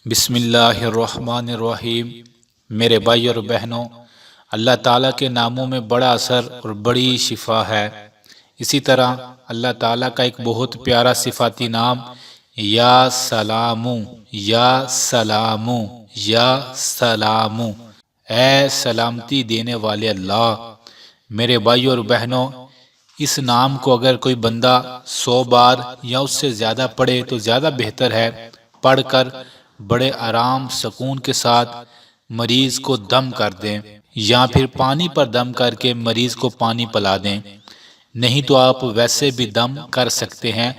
بسم اللہ الرحمن الرحیم۔ میرے بھائی اور بہنوں، اللہ تعالیٰ کے ناموں میں بڑا اثر اور بڑی شفا ہے۔ اسی طرح اللہ تعالیٰ کا ایک بہت پیارا صفاتی نام یا سلامو یا سلامو یا سلامو، اے سلامتی دینے والے اللہ۔ میرے بھائی اور بہنوں، اس نام کو اگر کوئی بندہ 100 بار یا اس سے زیادہ پڑھے تو زیادہ بہتر ہے۔ پڑھ کر بڑے آرام سکون کے ساتھ مریض کو دم کر دیں، یا پھر پانی پر دم کر کے مریض کو پانی پلا دیں، نہیں تو آپ ویسے بھی دم کر سکتے ہیں۔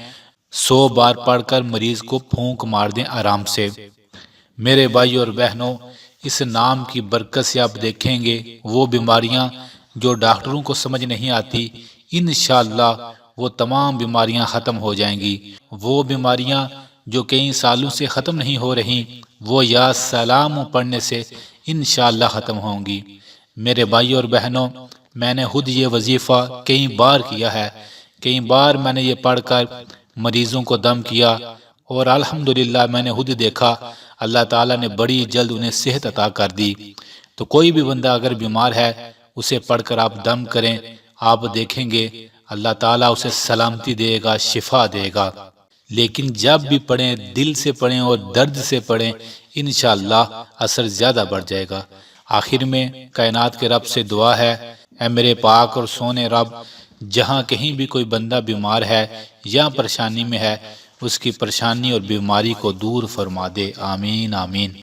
100 بار پڑھ کر مریض کو پھونک مار دیں آرام سے۔ میرے بھائی اور بہنوں، اس نام کی برکت سے آپ دیکھیں گے وہ بیماریاں جو ڈاکٹروں کو سمجھ نہیں آتی، انشاءاللہ وہ تمام بیماریاں ختم ہو جائیں گی۔ وہ بیماریاں جو کئی سالوں سے ختم نہیں ہو رہی، وہ یا سلام پڑھنے سے انشاءاللہ ختم ہوں گی۔ میرے بھائی اور بہنوں، میں نے خود یہ وظیفہ کئی بار کیا ہے۔ کئی بار میں نے یہ پڑھ کر مریضوں کو دم کیا، اور الحمدللہ میں نے خود دیکھا اللہ تعالیٰ نے بڑی جلد انہیں صحت عطا کر دی۔ تو کوئی بھی بندہ اگر بیمار ہے، اسے پڑھ کر آپ دم کریں، آپ دیکھیں گے اللہ تعالیٰ اسے سلامتی دے گا، شفا دے گا۔ لیکن جب بھی پڑھیں دل سے پڑھیں اور درد سے پڑھیں، انشاءاللہ اثر زیادہ بڑھ جائے گا۔ آخر میں کائنات کے رب سے دعا ہے، اے میرے پاک اور سونے رب، جہاں کہیں بھی کوئی بندہ بیمار ہے یا پریشانی میں ہے، اس کی پریشانی اور بیماری کو دور فرما دے۔ آمین آمین۔